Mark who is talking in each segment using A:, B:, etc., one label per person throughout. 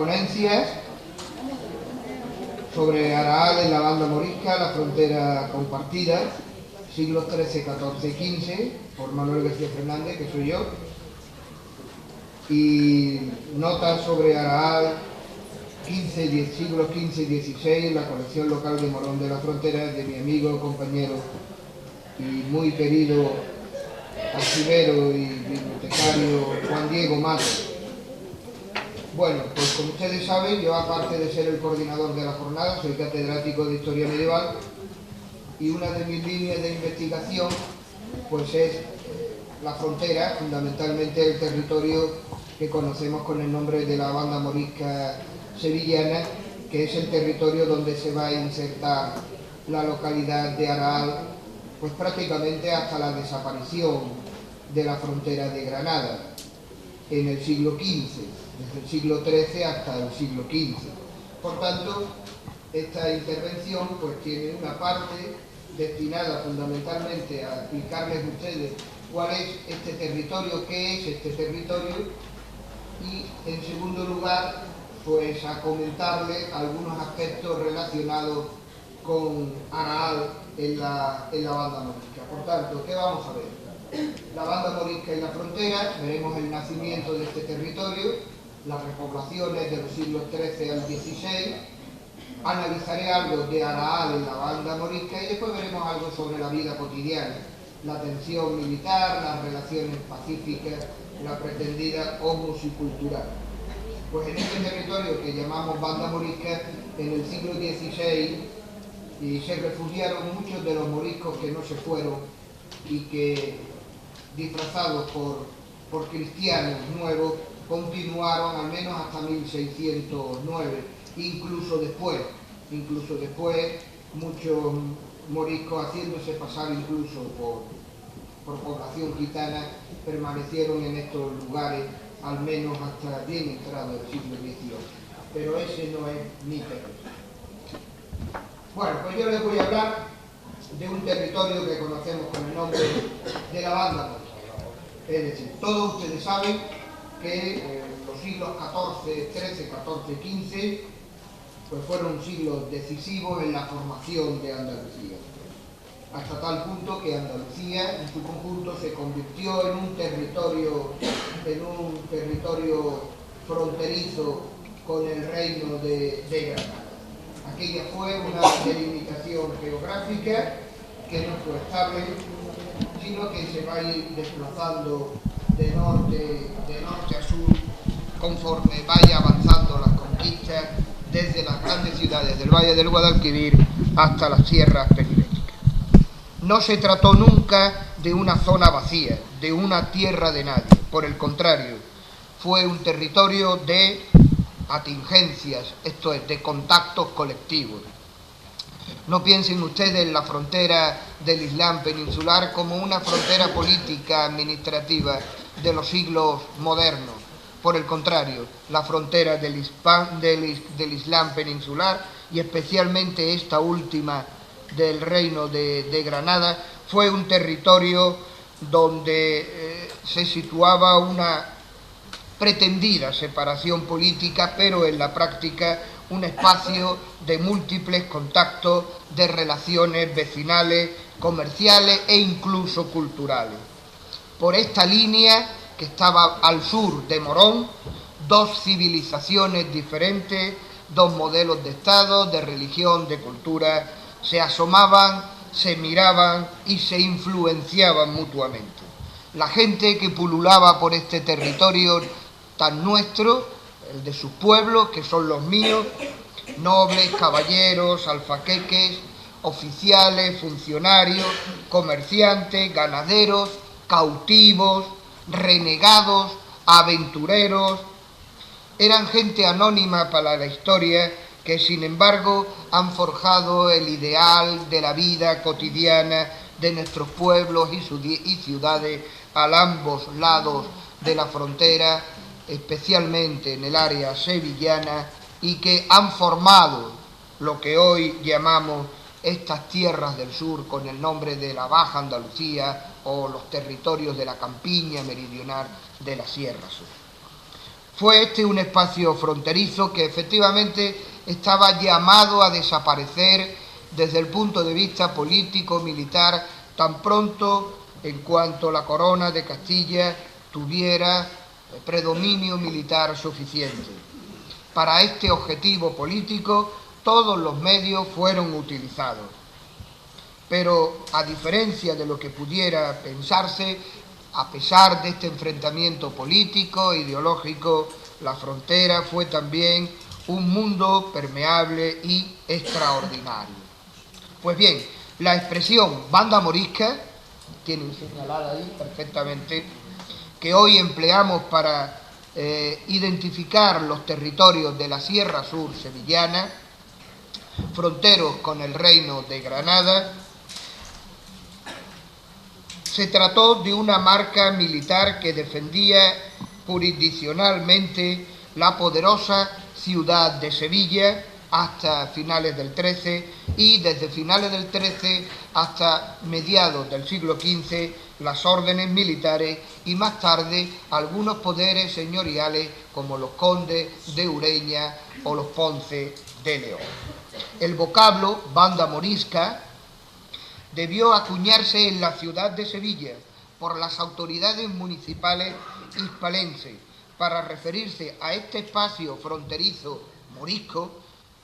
A: ponencias sobre Araal en la banda morisca, la frontera compartida, siglos XIII, XIV, XV, por Manuel García Fernández, que soy yo, y notas sobre Araal, siglos XV y XVI, en la colección local de Morón de la Frontera, de mi amigo, compañero y muy querido archivero y bibliotecario Juan Diego Matos. Bueno, pues como ustedes saben, yo aparte de ser el coordinador de la jornada, soy catedrático de Historia Medieval y una de mis líneas de investigación pues es la frontera, fundamentalmente el territorio que conocemos con el nombre de la banda morisca sevillana, que es el territorio donde se va a insertar la localidad de Araal, pues prácticamente hasta la desaparición de la frontera de Granada en el siglo XV, desde el siglo XIII hasta el siglo XV. Por tanto, esta intervención pues tiene una parte destinada fundamentalmente a explicarles a ustedes cuál es este territorio, qué es este territorio, y en segundo lugar pues a comentarles algunos aspectos relacionados con Araal en la banda morisca. Por tanto, ¿qué vamos a ver? La banda morisca y la frontera, veremos el nacimiento de este territorio, las repoblaciones de los siglos XIII al XVI, analizaré algo de Araal en la banda morisca y después veremos algo sobre la vida cotidiana, la tensión militar, las relaciones pacíficas, la pretendida homosicultural. Pues en este territorio que llamamos banda morisca, en el siglo XVI se refugiaron muchos de los moriscos que no se fueron y que, disfrazados por cristianos nuevos, continuaron al menos hasta 1609, incluso después muchos moriscos, haciéndose pasar incluso por población gitana, permanecieron en estos lugares al menos hasta bien entrado el siglo XVIII. Pero ese no es mi territorio. Bueno, pues yo les voy a hablar de un territorio que conocemos con el nombre de la banda morisca. Es decir, todos ustedes saben que los siglos XIII, XIV, XV pues fueron siglos decisivos en la formación de Andalucía, hasta tal punto que Andalucía en su conjunto se convirtió en un territorio fronterizo con el reino de Granada. Aquella fue una delimitación geográfica que no fue estable, sino que se va a ir desplazando de norte a sur conforme vaya avanzando las conquistas desde las grandes ciudades del Valle del Guadalquivir hasta las sierras periféricas. No se trató nunca de una zona vacía, de una tierra de nadie. Por el contrario, fue un territorio de atingencias, esto es, de contactos colectivos. No piensen ustedes en la frontera del Islam peninsular como una frontera política administrativa de los siglos modernos. Por el contrario, la frontera del Islam peninsular, y especialmente esta última del reino de Granada, fue un territorio donde se situaba una pretendida separación política, pero en la práctica un espacio de múltiples contactos, de relaciones vecinales, comerciales e incluso culturales. Por esta línea, que estaba al sur de Morón, dos civilizaciones diferentes, dos modelos de Estado, de religión, de cultura, se asomaban, se miraban y se influenciaban mutuamente. La gente que pululaba por este territorio tan nuestro, el de sus pueblos, que son los míos, nobles, caballeros, alfaqueques, oficiales, funcionarios, comerciantes, ganaderos, cautivos, renegados, aventureros, eran gente anónima para la historia que sin embargo han forjado el ideal de la vida cotidiana de nuestros pueblos y ciudades a ambos lados de la frontera, especialmente en el área sevillana, y que han formado lo que hoy llamamos estas tierras del sur con el nombre de la Baja Andalucía o los territorios de la campiña meridional de la Sierra Sur. Fue este un espacio fronterizo que efectivamente estaba llamado a desaparecer desde el punto de vista político, militar, tan pronto en cuanto la corona de Castilla tuviera predominio militar suficiente. Para este objetivo político, todos los medios fueron utilizados. Pero, a diferencia de lo que pudiera pensarse, a pesar de este enfrentamiento político, ideológico, la frontera fue también un mundo permeable y extraordinario. Pues bien, la expresión banda morisca, tienen señalada ahí perfectamente, que hoy empleamos para identificar los territorios de la Sierra Sur sevillana, fronteros con el Reino de Granada. Se trató de una marca militar que defendía jurisdiccionalmente la poderosa ciudad de Sevilla hasta finales del XIII y desde finales del XIII hasta mediados del siglo XV las órdenes militares y más tarde algunos poderes señoriales como los condes de Ureña o los Ponce de León. El vocablo banda morisca debió acuñarse en la ciudad de Sevilla por las autoridades municipales hispalenses para referirse a este espacio fronterizo morisco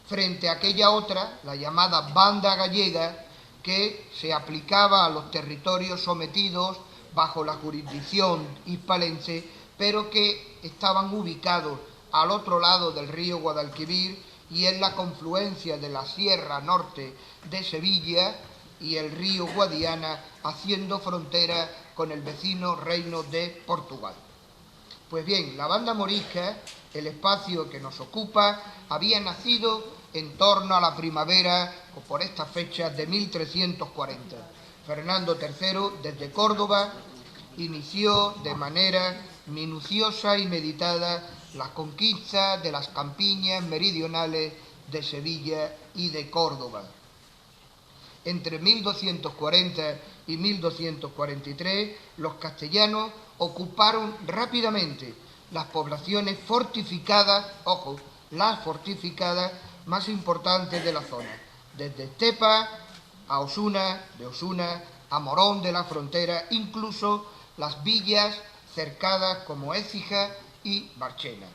A: frente a aquella otra, la llamada banda gallega, que se aplicaba a los territorios sometidos bajo la jurisdicción hispalense, pero que estaban ubicados al otro lado del río Guadalquivir y en la confluencia de la Sierra Norte de Sevilla y el río Guadiana, haciendo frontera con el vecino reino de Portugal. Pues bien, la banda morisca, el espacio que nos ocupa, había nacido en torno a la primavera o por estas fechas de 1340. Fernando III, desde Córdoba, inició de manera minuciosa y meditada la conquista de las campiñas meridionales de Sevilla y de Córdoba. Entre 1240 y 1243, los castellanos ocuparon rápidamente las poblaciones fortificadas, ojo, las fortificadas más importantes de la zona, desde Estepa a Osuna, de Osuna a Morón de la Frontera, incluso las villas cercadas como Écija y Marchena.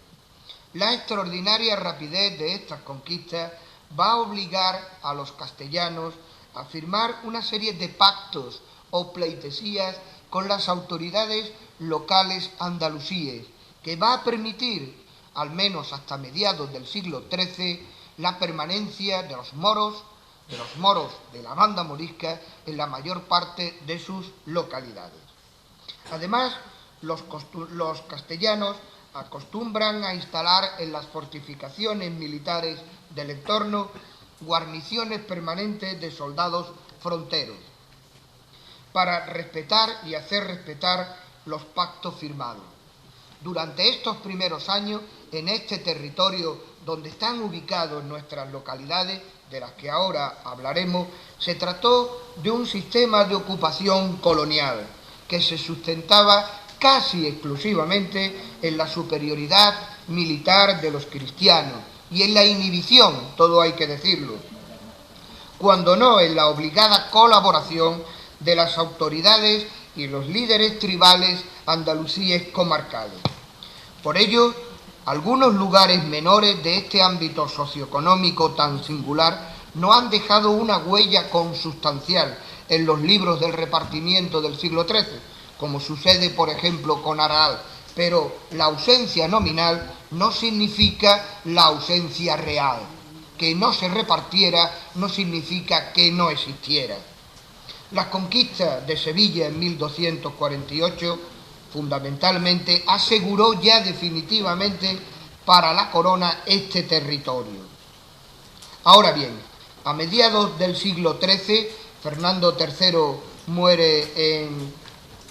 A: La extraordinaria rapidez de estas conquistas va a obligar a los castellanos a firmar una serie de pactos o pleitesías con las autoridades locales andalusíes, que va a permitir, al menos hasta mediados del siglo XIII, la permanencia de los moros de la banda morisca en la mayor parte de sus localidades. Además, los castellanos acostumbran a instalar en las fortificaciones militares del entorno guarniciones permanentes de soldados fronteros para respetar y hacer respetar los pactos firmados. Durante estos primeros años, en este territorio donde están ubicados nuestras localidades, de las que ahora hablaremos, se trató de un sistema de ocupación colonial que se sustentaba casi exclusivamente en la superioridad militar de los cristianos y en la inhibición, todo hay que decirlo, cuando no en la obligada colaboración de las autoridades y los líderes tribales andalusíes comarcales. Por ello, algunos lugares menores de este ámbito socioeconómico tan singular no han dejado una huella consustancial en los libros del repartimiento del siglo XIII, como sucede, por ejemplo, con Araal, pero la ausencia nominal no significa la ausencia real. Que no se repartiera no significa que no existiera. Las conquistas de Sevilla en 1248 fundamentalmente aseguró ya definitivamente para la corona este territorio. Ahora bien, a mediados del siglo XIII, Fernando III muere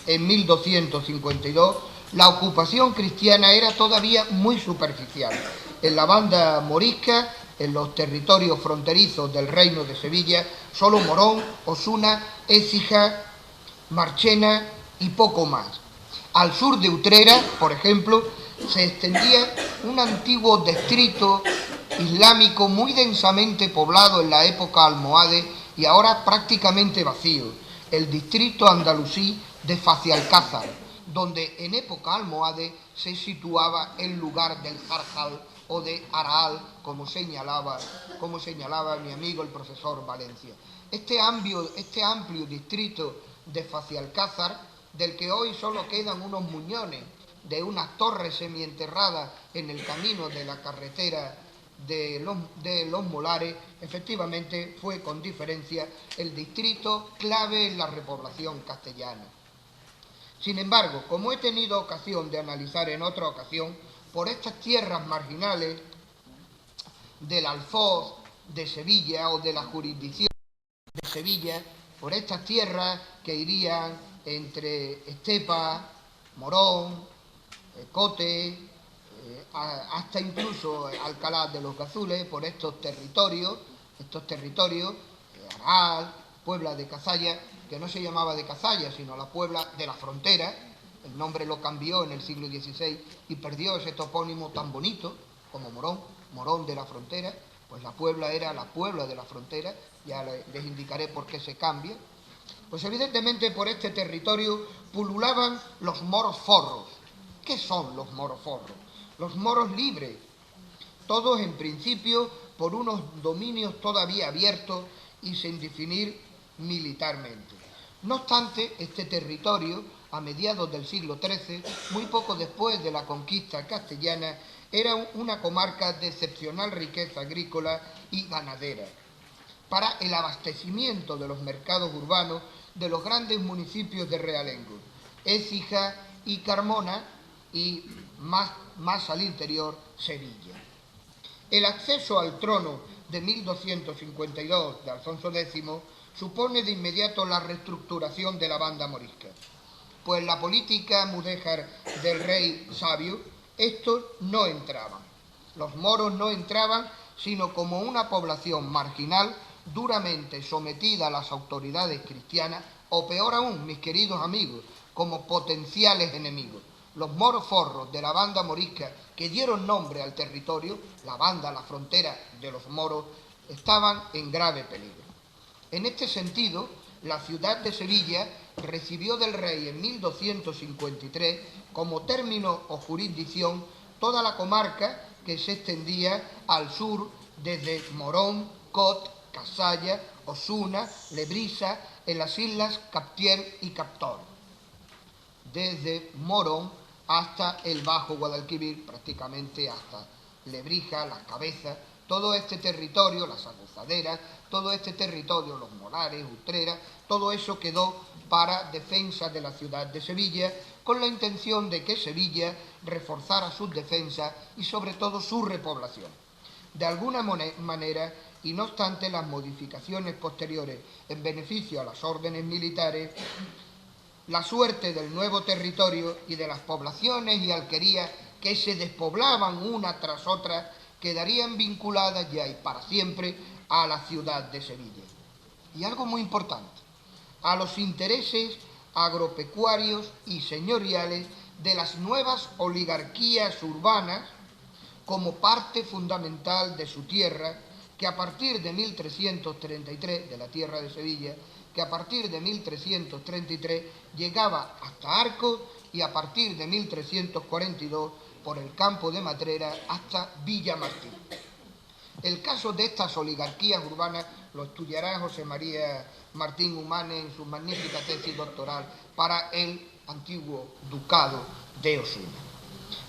A: en 1252, la ocupación cristiana era todavía muy superficial. En la banda morisca, en los territorios fronterizos del reino de Sevilla, solo Morón, Osuna, Écija, Marchena y poco más. Al sur de Utrera, por ejemplo, se extendía un antiguo distrito islámico muy densamente poblado en la época almohade y ahora prácticamente vacío, el distrito andalusí de Facialcázar, donde en época almohade se situaba el lugar del Jarjal o de Araal, como señalaba mi amigo el profesor Valencia. Este amplio distrito de Facialcázar, del que hoy solo quedan unos muñones de unas torres semienterradas en el camino de la carretera de los Molares, efectivamente fue con diferencia el distrito clave en la repoblación castellana. Sin embargo, como he tenido ocasión de analizar en otra ocasión, por estas tierras marginales del Alfoz de Sevilla o de la jurisdicción de Sevilla, por estas tierras que irían entre Estepa, Morón, Cote, hasta incluso Alcalá de los Gazules, por estos territorios, Aral, Puebla de Cazalla, que no se llamaba de Cazalla, sino la Puebla de la Frontera. El nombre lo cambió en el siglo XVI y perdió ese topónimo tan bonito como Morón de la Frontera. Pues la Puebla era la Puebla de la Frontera, ya les indicaré por qué se cambia. Pues evidentemente por este territorio pululaban los moros forros. ¿Qué son los moros forros? Los moros libres, todos en principio por unos dominios todavía abiertos y sin definir militarmente. No obstante, este territorio, a mediados del siglo XIII, muy poco después de la conquista castellana, era una comarca de excepcional riqueza agrícola y ganadera, para el abastecimiento de los mercados urbanos de los grandes municipios de Realengo, Écija y Carmona, y más al interior, Sevilla. El acceso al trono de 1252 de Alfonso X supone de inmediato la reestructuración de la banda morisca, pues en la política mudéjar del rey sabio estos no entraban. Los moros no entraban sino como una población marginal duramente sometida a las autoridades cristianas, o peor aún, mis queridos amigos, como potenciales enemigos. Los moros forros de la banda morisca que dieron nombre al territorio, la banda, la frontera de los moros, estaban en grave peligro. En este sentido, la ciudad de Sevilla recibió del rey en 1253 como término o jurisdicción toda la comarca que se extendía al sur desde Morón, Cot, Cazalla, Osuna, Lebrija, en las islas Captier y Captor. Desde Morón hasta el Bajo Guadalquivir, prácticamente hasta Lebrija, Las Cabezas, todo este territorio, las Aguzaderas, todo este territorio, los Molares, Utrera, todo eso quedó para defensa de la ciudad de Sevilla, con la intención de que Sevilla reforzara sus defensas y sobre todo su repoblación. De alguna manera, y no obstante las modificaciones posteriores en beneficio a las órdenes militares, la suerte del nuevo territorio y de las poblaciones y alquerías que se despoblaban una tras otra quedarían vinculadas ya y para siempre a la ciudad de Sevilla. Y algo muy importante, a los intereses agropecuarios y señoriales de las nuevas oligarquías urbanas como parte fundamental de su tierra, que a partir de 1333, de la tierra de Sevilla, que a partir de 1333 llegaba hasta Arcos y a partir de 1342 por el campo de Matrera hasta Villamartín. El caso de estas oligarquías urbanas lo estudiará José María Martín Humane en su magnífica tesis doctoral para el antiguo ducado de Osuna.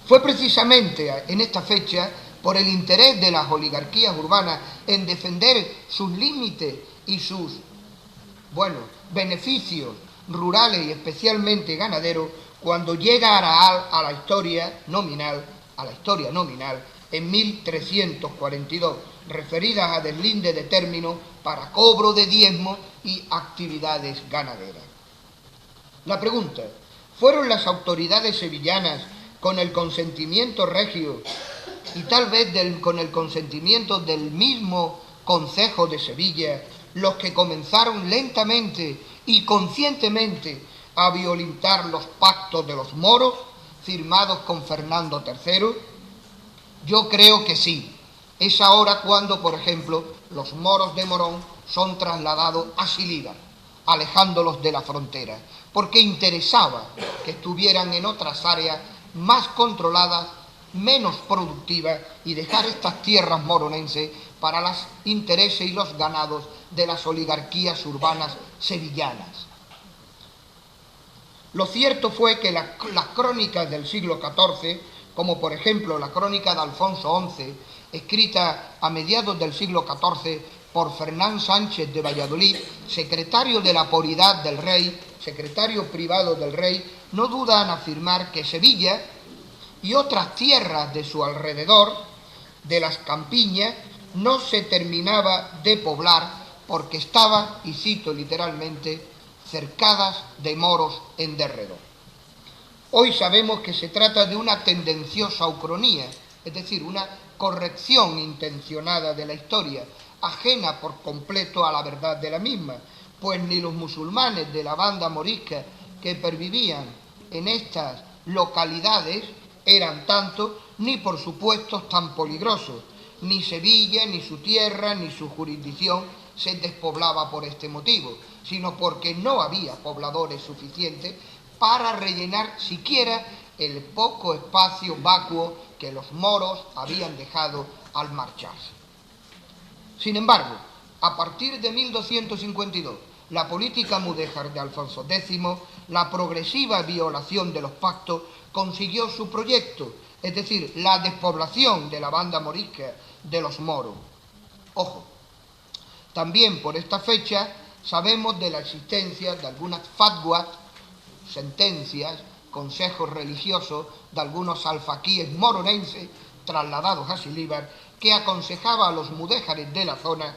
A: Fue precisamente en esta fecha, por el interés de las oligarquías urbanas en defender sus límites y sus beneficios rurales y especialmente ganaderos, cuando llega Araal a la historia nominal en 1342, referidas a deslinde de términos para cobro de diezmos y actividades ganaderas. La pregunta, ¿fueron las autoridades sevillanas con el consentimiento regio y tal vez con el consentimiento del mismo Concejo de Sevilla los que comenzaron lentamente y conscientemente a violentar los pactos de los moros firmados con Fernando III? Yo creo que sí. Es ahora cuando, por ejemplo, los moros de Morón son trasladados a Silíbar, alejándolos de la frontera, porque interesaba que estuvieran en otras áreas más controladas, menos productivas, y dejar estas tierras moronenses para los intereses y los ganados de las oligarquías urbanas sevillanas. Lo cierto fue que las crónicas del siglo XIV, como por ejemplo la crónica de Alfonso XI, escrita a mediados del siglo XIV por Fernán Sánchez de Valladolid, secretario de la Poridad del Rey, secretario privado del Rey, no duda en afirmar que Sevilla y otras tierras de su alrededor, de las campiñas, no se terminaba de poblar porque estaba, y cito literalmente, cercadas de moros en derredor. Hoy sabemos que se trata de una tendenciosa ucronía, es decir, una corrección intencionada de la historia, ajena por completo a la verdad de la misma, pues ni los musulmanes de la banda morisca que pervivían en estas localidades eran tantos, ni por supuesto tan peligrosos. Ni Sevilla, ni su tierra, ni su jurisdicción se despoblaba por este motivo, sino porque no había pobladores suficientes para rellenar siquiera el poco espacio vacuo que los moros habían dejado al marcharse. Sin embargo, a partir de 1252, la política mudéjar de Alfonso X, la progresiva violación de los pactos, consiguió su proyecto, es decir, la despoblación de la banda morisca de los moros. Ojo, también por esta fecha sabemos de la existencia de algunas fatwas, sentencias, consejos religiosos de algunos alfaquíes moronenses trasladados a Silíbar, que aconsejaba a los mudéjares de la zona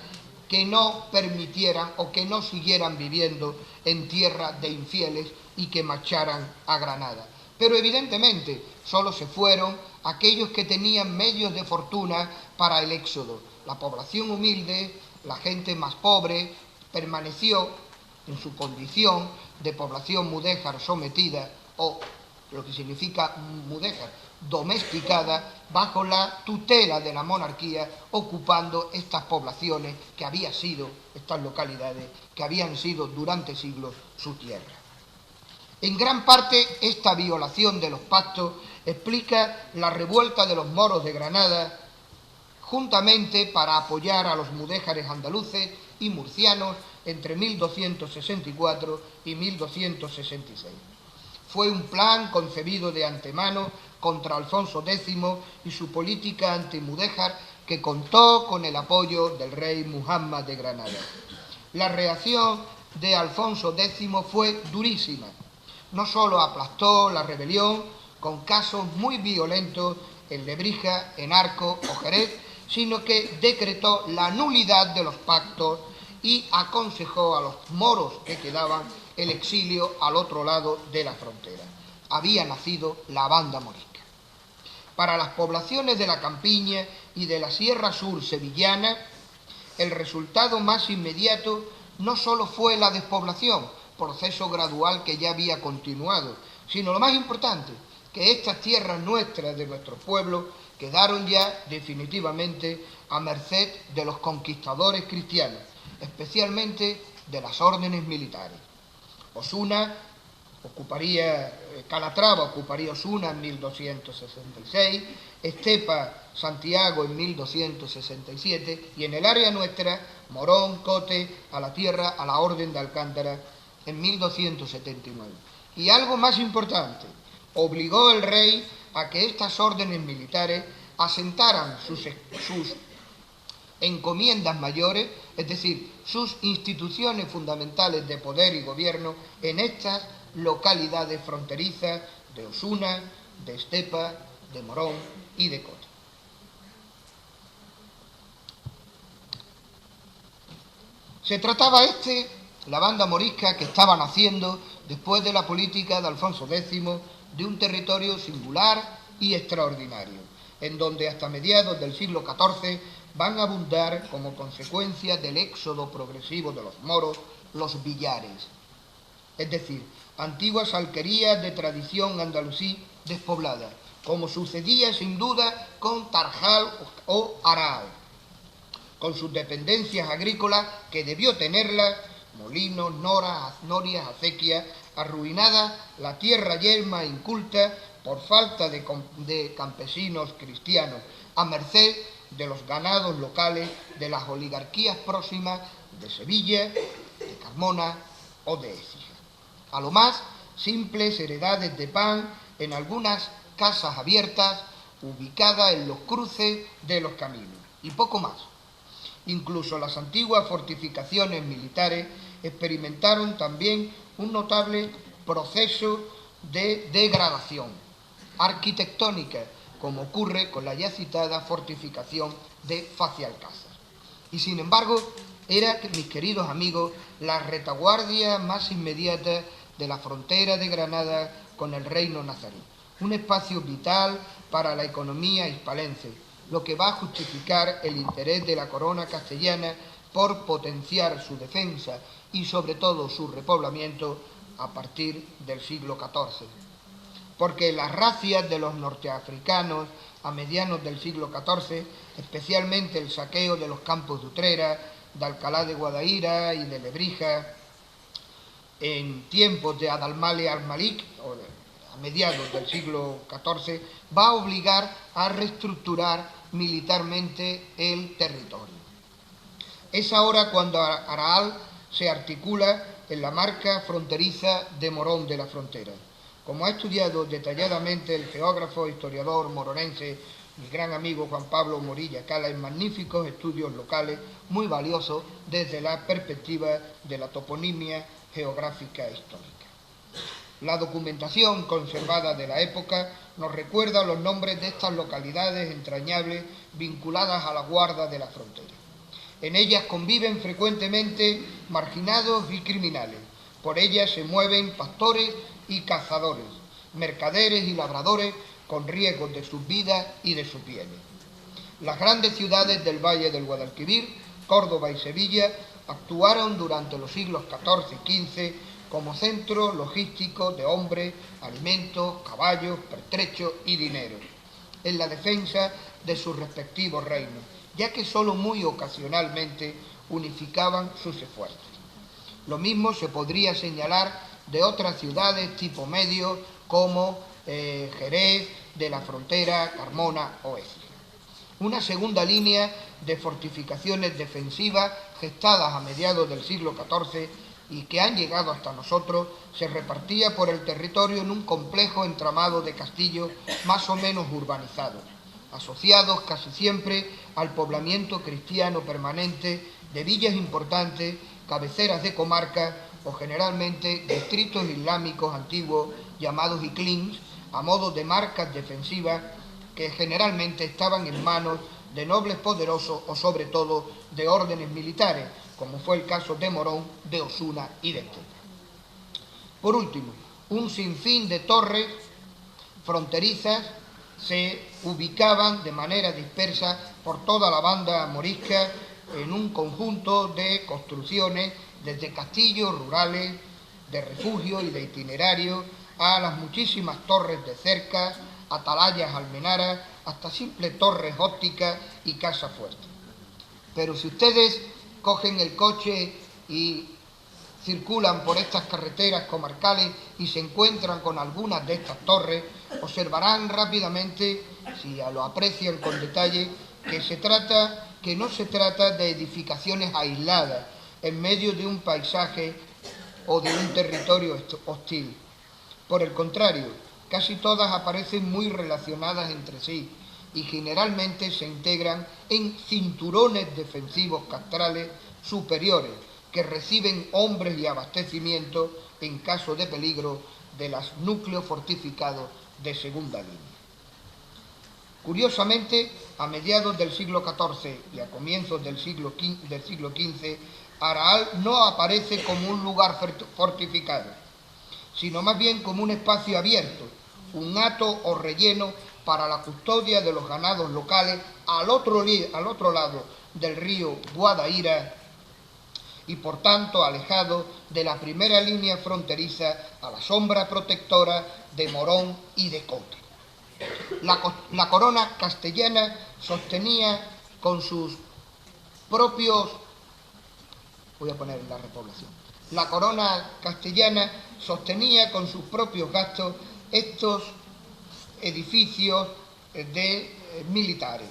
A: que no permitieran o que no siguieran viviendo en tierra de infieles y que marcharan a Granada. Pero evidentemente solo se fueron aquellos que tenían medios de fortuna para el éxodo. La población humilde, la gente más pobre, permaneció en su condición de población mudéjar sometida, o lo que significa mudéjar, domesticada, bajo la tutela de la monarquía, ocupando estas poblaciones que habían sido, estas localidades, que habían sido durante siglos su tierra. En gran parte, esta violación de los pactos explica la revuelta de los moros de Granada, juntamente para apoyar a los mudéjares andaluces y murcianos entre 1264 y 1266. Fue un plan concebido de antemano contra Alfonso X y su política antimudéjar, que contó con el apoyo del rey Muhammad de Granada. La reacción de Alfonso X fue durísima. No solo aplastó la rebelión con casos muy violentos en Lebrija, en Arco o Jerez, sino que decretó la nulidad de los pactos y aconsejó a los moros que quedaban el exilio al otro lado de la frontera. Había nacido la banda morisca. Para las poblaciones de la campiña y de la Sierra Sur sevillana, el resultado más inmediato no solo fue la despoblación, proceso gradual que ya había continuado, sino lo más importante, que estas tierras nuestras, de nuestros pueblos, quedaron ya definitivamente a merced de los conquistadores cristianos, especialmente de las órdenes militares. Calatrava ocuparía Osuna en 1266, Estepa, Santiago en 1267 y en el área nuestra, Morón, Cote, a la tierra, a la orden de Alcántara en 1279. Y algo más importante, obligó el rey a que estas órdenes militares asentaran sus encomiendas mayores, es decir, sus instituciones fundamentales de poder y gobierno en estas localidades fronterizas de Osuna, de Estepa, de Morón y de Cote. Se trataba la banda morisca que estaba naciendo después de la política de Alfonso X, de un territorio singular y extraordinario, en donde hasta mediados del siglo XIV van a abundar, como consecuencia del éxodo progresivo de los moros, los billares, es decir, antiguas alquerías de tradición andalusí despoblada, como sucedía sin duda con Tarjal o Araal, con sus dependencias agrícolas que debió tenerlas, molinos, norias, acequias, arruinada la tierra yerma e inculta por falta de campesinos cristianos, a merced de los ganados locales de las oligarquías próximas de Sevilla, de Carmona o de Écija. A lo más, simples heredades de pan en algunas casas abiertas ubicadas en los cruces de los caminos, y poco más. Incluso las antiguas fortificaciones militares experimentaron también un notable proceso de degradación arquitectónica, como ocurre con la ya citada fortificación de Facialcázar. Y sin embargo, era, mis queridos amigos, la retaguardia más inmediata de la frontera de Granada con el reino nazarí, un espacio vital para la economía hispalense, lo que va a justificar el interés de la corona castellana por potenciar su defensa y sobre todo su repoblamiento a partir del siglo XIV. Porque las razias de los norteafricanos a medianos del siglo XIV, especialmente el saqueo de los campos de Utrera, de Alcalá de Guadaira y de Lebrija, en tiempos de Adalmale al-Malik, a mediados del siglo XIV, va a obligar a reestructurar militarmente el territorio. Es ahora cuando Araal se articula en la marca fronteriza de Morón de la Frontera. Como ha estudiado detalladamente el geógrafo e historiador moronense, mi gran amigo Juan Pablo Morilla Cala, en magníficos estudios locales muy valiosos desde la perspectiva de la toponimia geográfica e histórica. La documentación conservada de la época nos recuerda los nombres de estas localidades entrañables vinculadas a la guarda de la frontera. En ellas conviven frecuentemente marginados y criminales. Por ellas se mueven pastores y cazadores, mercaderes y labradores con riesgos de sus vidas y de sus bienes. Las grandes ciudades del Valle del Guadalquivir, Córdoba y Sevilla, actuaron durante los siglos XIV y XV como centro logístico de hombres, alimentos, caballos, pertrechos y dinero, en la defensa de sus respectivos reinos, ya que sólo muy ocasionalmente unificaban sus esfuerzos. Lo mismo se podría señalar de otras ciudades tipo medio como Jerez de la Frontera, Carmona o Écija. Una segunda línea de fortificaciones defensivas gestadas a mediados del siglo XIV y que han llegado hasta nosotros se repartía por el territorio en un complejo entramado de castillos más o menos urbanizados, asociados casi siempre al poblamiento cristiano permanente de villas importantes, cabeceras de comarcas o generalmente distritos islámicos antiguos llamados iklins, a modo de marcas defensivas que generalmente estaban en manos de nobles poderosos o sobre todo de órdenes militares, como fue el caso de Morón, de Osuna y de Estella. Por último, un sinfín de torres fronterizas se ubicaban de manera dispersa por toda la banda morisca en un conjunto de construcciones desde castillos rurales, de refugio y de itinerario, a las muchísimas torres de cercas, atalayas almenaras, hasta simples torres ópticas y casas fuertes. Pero si ustedes cogen el coche y circulan por estas carreteras comarcales y se encuentran con algunas de estas torres, observarán rápidamente, si lo aprecian con detalle, que no se trata de edificaciones aisladas en medio de un paisaje o de un territorio hostil. Por el contrario, casi todas aparecen muy relacionadas entre sí y generalmente se integran en cinturones defensivos castrales superiores que reciben hombres y abastecimiento en caso de peligro de los núcleos fortificados de segunda línea. Curiosamente, a mediados del siglo XIV y a comienzos del siglo XV, Araal no aparece como un lugar fortificado, sino más bien como un espacio abierto, un hato o relleno para la custodia de los ganados locales al otro lado del río Guadaira, y por tanto alejado de la primera línea fronteriza a la sombra protectora de Morón y de Cote. La corona castellana sostenía con sus propios... Voy a poner la repoblación. La corona castellana sostenía con sus propios gastos estos edificios militares,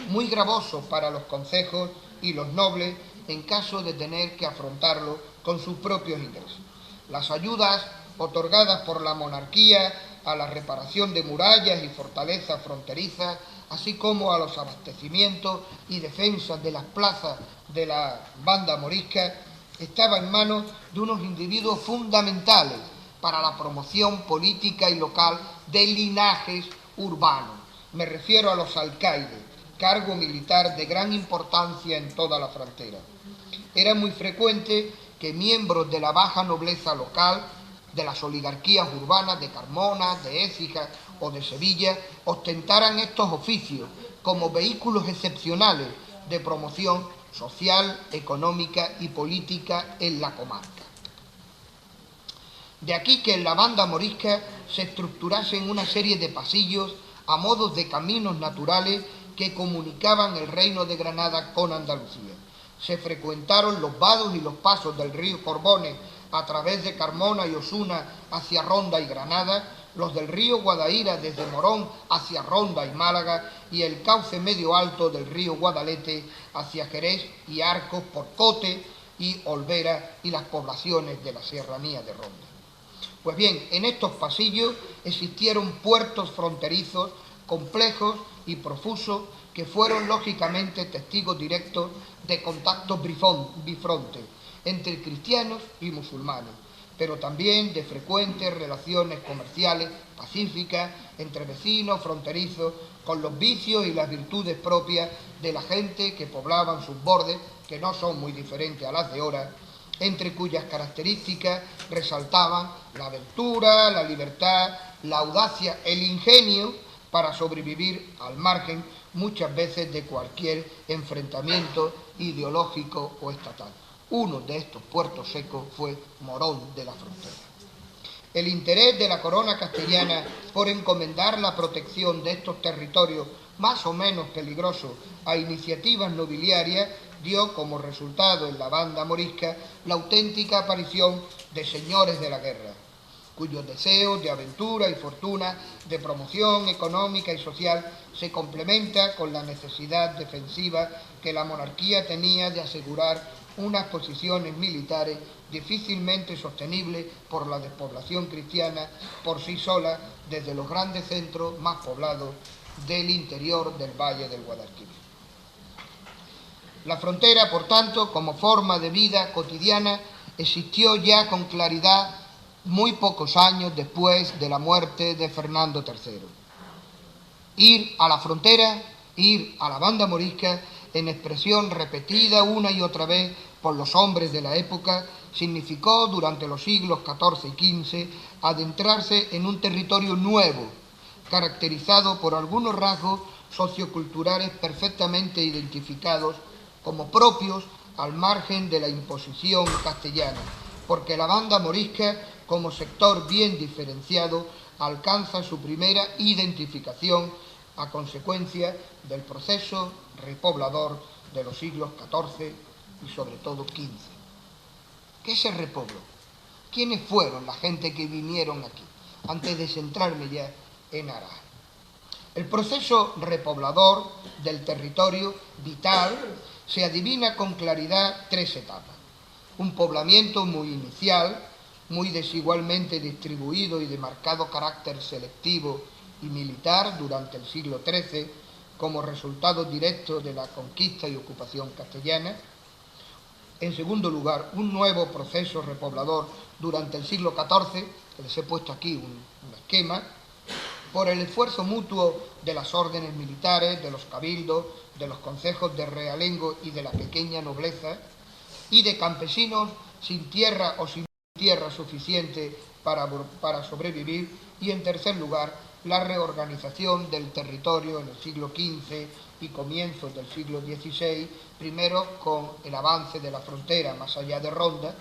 A: muy gravosos para los concejos y los nobles en caso de tener que afrontarlo con sus propios ingresos. Las ayudas otorgadas por la monarquía a la reparación de murallas y fortalezas fronterizas, así como a los abastecimientos y defensas de las plazas de la banda morisca, estaba en manos de unos individuos fundamentales para la promoción política y local de linajes urbanos. Me refiero a los alcaides, cargo militar de gran importancia en toda la frontera. Era muy frecuente que miembros de la baja nobleza local, de las oligarquías urbanas de Carmona, de Écija o de Sevilla, ostentaran estos oficios como vehículos excepcionales de promoción social, económica y política en la comarca. De aquí que en la banda morisca se estructurasen una serie de pasillos a modo de caminos naturales que comunicaban el reino de Granada con Andalucía. Se frecuentaron los vados y los pasos del río Corbones a través de Carmona y Osuna hacia Ronda y Granada, los del río Guadaíra desde Morón hacia Ronda y Málaga y el cauce medio alto del río Guadalete hacia Jerez y Arcos por Cote y Olvera y las poblaciones de la serranía de Ronda. Pues bien, en estos pasillos existieron puertos fronterizos complejos y profusos que fueron lógicamente testigos directos de contactos bifrontes entre cristianos y musulmanes, pero también de frecuentes relaciones comerciales pacíficas entre vecinos fronterizos con los vicios y las virtudes propias de la gente que poblaban sus bordes, que no son muy diferentes a las de ahora, entre cuyas características resaltaban la aventura, la libertad, la audacia, el ingenio para sobrevivir al margen muchas veces de cualquier enfrentamiento ideológico o estatal. Uno de estos puertos secos fue Morón de la Frontera. El interés de la corona castellana por encomendar la protección de estos territorios más o menos peligrosos a iniciativas nobiliarias dio como resultado en la banda morisca la auténtica aparición de señores de la guerra, cuyos deseos de aventura y fortuna, de promoción económica y social, se complementa con la necesidad defensiva que la monarquía tenía de asegurar unas posiciones militares difícilmente sostenibles por la despoblación cristiana por sí sola desde los grandes centros más poblados del interior del Valle del Guadalquivir. La frontera, por tanto, como forma de vida cotidiana, existió ya con claridad muy pocos años después de la muerte de Fernando III. Ir a la frontera, ir a la banda morisca, en expresión repetida una y otra vez por los hombres de la época, significó durante los siglos XIV y XV adentrarse en un territorio nuevo, caracterizado por algunos rasgos socioculturales perfectamente identificados como propios al margen de la imposición castellana, porque la banda morisca, como sector bien diferenciado, alcanza su primera identificación a consecuencia del proceso repoblador de los siglos XIV y sobre todo XV. ¿Qué se repobló? ¿Quiénes fueron la gente que vinieron aquí? Antes de centrarme ya en Arás. El proceso repoblador del territorio vital se adivina con claridad tres etapas. Un poblamiento muy inicial, muy desigualmente distribuido y de marcado carácter selectivo y militar durante el siglo XIII, como resultado directo de la conquista y ocupación castellana. En segundo lugar, un nuevo proceso repoblador durante el siglo XIV, que les he puesto aquí un esquema, por el esfuerzo mutuo de las órdenes militares, de los cabildos, de los concejos de realengo y de la pequeña nobleza, y de campesinos sin tierra o sin tierra suficiente para sobrevivir, y en tercer lugar, la reorganización del territorio en el siglo XV y comienzos del siglo XVI, primero con el avance de la frontera más allá de Ronda,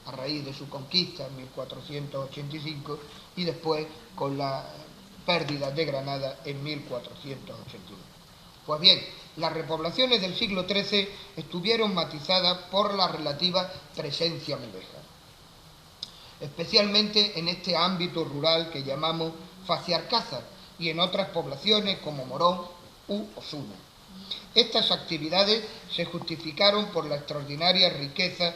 A: a raíz de su conquista en 1485, y después con la pérdida de Granada en 1482. Pues bien, las repoblaciones del siglo XIII estuvieron matizadas por la relativa presencia mudéjar, especialmente en este ámbito rural que llamamos Faciarcázar y en otras poblaciones como Morón u Osuna. Estas actividades se justificaron por la extraordinaria riqueza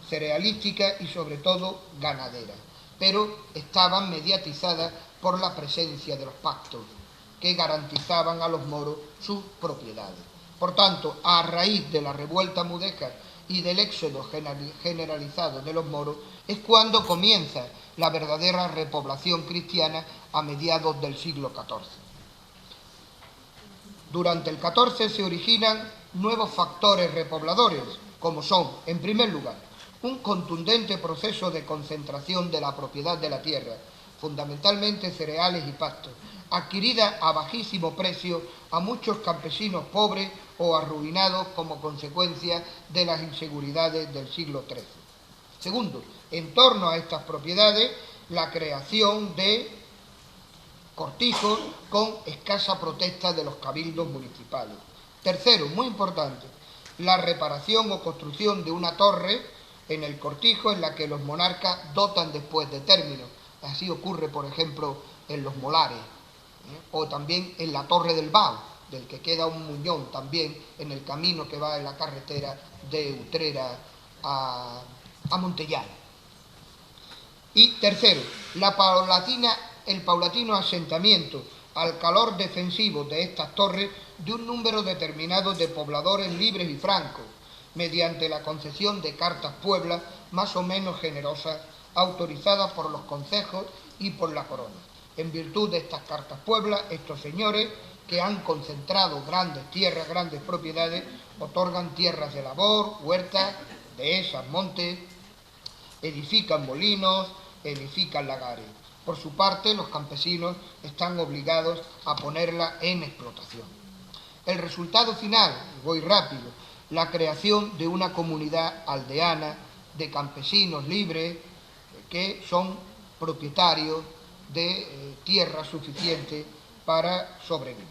A: cerealística y sobre todo ganadera, pero estaban mediatizadas por la presencia de los pactos que garantizaban a los moros sus propiedades. Por tanto, a raíz de la revuelta mudéjar y del éxodo generalizado de los moros, es cuando comienza la verdadera repoblación cristiana a mediados del siglo XIV. Durante el XIV se originan nuevos factores repobladores, como son, en primer lugar, un contundente proceso de concentración de la propiedad de la tierra, fundamentalmente cereales y pastos, adquirida a bajísimo precio a muchos campesinos pobres o arruinados como consecuencia de las inseguridades del siglo XIII. Segundo, en torno a estas propiedades, la creación de cortijos con escasa protesta de los cabildos municipales. Tercero, muy importante, la reparación o construcción de una torre en el cortijo en la que los monarcas dotan después de término. Así ocurre, por ejemplo, en los Molares, o también en la Torre del Bao, del que queda un muñón también en el camino que va en la carretera de Utrera a Montellano. Y tercero, el paulatino asentamiento al calor defensivo de estas torres de un número determinado de pobladores libres y francos, mediante la concesión de cartas pueblas más o menos generosas, autorizadas por los concejos y por la corona. En virtud de estas cartas pueblas, estos señores, que han concentrado grandes tierras, grandes propiedades, otorgan tierras de labor, huertas, dehesas, montes, edifican molinos, edifican lagares. Por su parte, los campesinos están obligados a ponerla en explotación. El resultado final, voy rápido, la creación de una comunidad aldeana de campesinos libres que son propietarios de tierra suficiente para sobrevivir.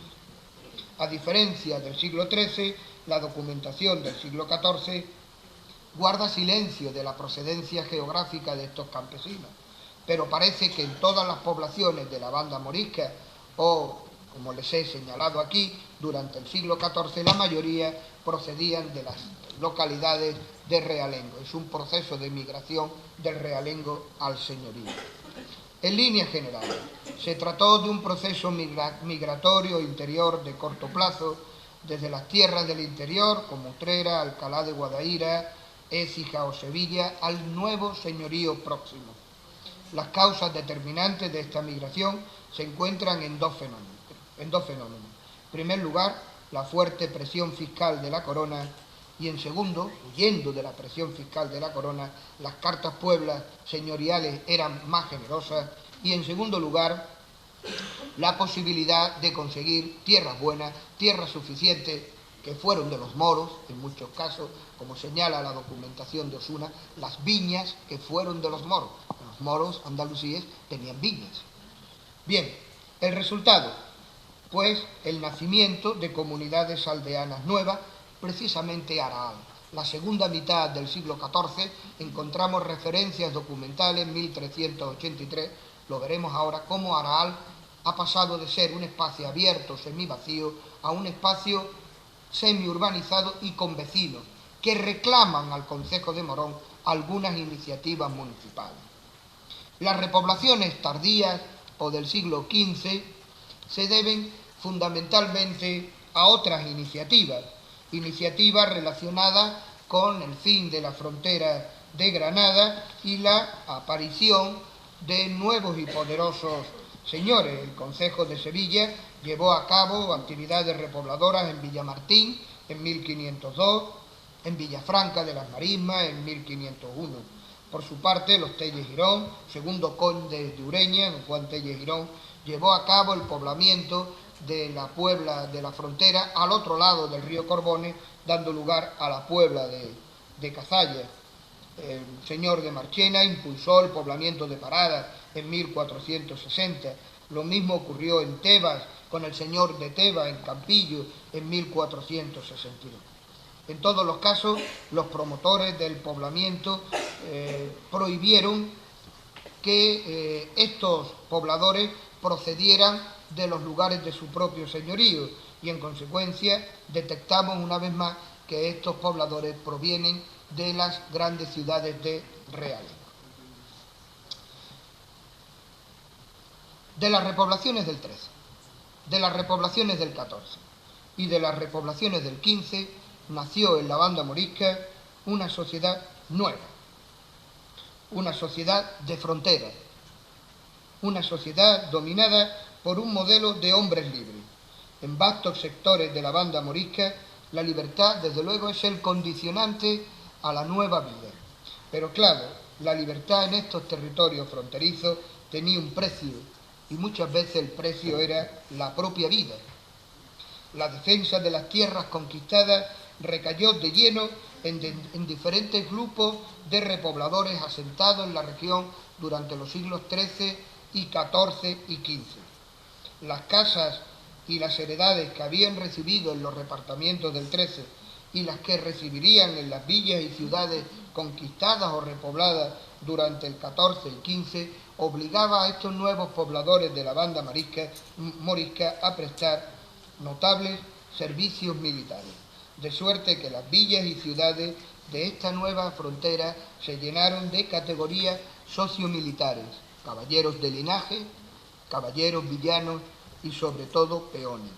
A: A diferencia del siglo XIII, la documentación del siglo XIV guarda silencio de la procedencia geográfica de estos campesinos, pero parece que en todas las poblaciones de la banda morisca o, como les he señalado aquí, durante el siglo XIV la mayoría procedían de las localidades de realengo. Es un proceso de migración del realengo al señorío. En líneas generales, se trató de un proceso migratorio interior de corto plazo, desde las tierras del interior, como Utrera, Alcalá de Guadaira, Écija o Sevilla, al nuevo señorío próximo. Las causas determinantes de esta migración se encuentran en dos fenómenos. En primer lugar, la fuerte presión fiscal de la corona, y en segundo, huyendo de la presión fiscal de la corona, las cartas pueblas señoriales eran más generosas, y en segundo lugar, la posibilidad de conseguir tierras buenas, tierras suficientes, que fueron de los moros, en muchos casos, como señala la documentación de Osuna, las viñas que fueron de los moros. Los moros andalusíes tenían viñas. Bien, el resultado, pues el nacimiento de comunidades aldeanas nuevas, precisamente Araal. La segunda mitad del siglo XIV encontramos referencias documentales, 1383, lo veremos ahora, cómo Araal ha pasado de ser un espacio abierto, semivacío, a un espacio semiurbanizado y con vecinos, que reclaman al concejo de Morón algunas iniciativas municipales. Las repoblaciones tardías o del siglo XV se deben fundamentalmente a otras iniciativas relacionadas con el fin de la frontera de Granada y la aparición de nuevos y poderosos señores. El Concejo de Sevilla llevó a cabo actividades repobladoras en Villamartín en 1502, en Villafranca de las Marismas en 1501. Por su parte, los Telles Girón, segundo conde de Ureña, Juan Telles Girón, llevó a cabo el poblamiento de la Puebla de la Frontera al otro lado del río Corbones, dando lugar a la Puebla de Cazalla. El señor de Marchena impulsó el poblamiento de Parada en 1460. Lo mismo ocurrió en Tebas con el señor de Tebas, en Campillo, en 1462. En todos los casos, los promotores del poblamiento prohibieron que estos pobladores procedieran de los lugares de su propio señorío y, en consecuencia, detectamos una vez más que estos pobladores provienen de las grandes ciudades de reales. De las repoblaciones del 13, de las repoblaciones del 14 y de las repoblaciones del 15 nació en la banda morisca una sociedad nueva, una sociedad de frontera, una sociedad dominada por un modelo de hombres libres. En vastos sectores de la banda morisca, la libertad, desde luego, es el condicionante a la nueva vida. Pero claro, la libertad en estos territorios fronterizos tenía un precio, y muchas veces el precio era la propia vida. La defensa de las tierras conquistadas recayó de lleno en diferentes grupos de repobladores asentados en la región durante los siglos XIII y XIV y XV. Las casas y las heredades que habían recibido en los repartimientos del XIII y las que recibirían en las villas y ciudades conquistadas o repobladas durante el XIV y XV, obligaba a estos nuevos pobladores de la banda morisca a prestar notables servicios militares, de suerte que las villas y ciudades de esta nueva frontera se llenaron de categorías sociomilitares, caballeros de linaje, caballeros villanos y sobre todo peones.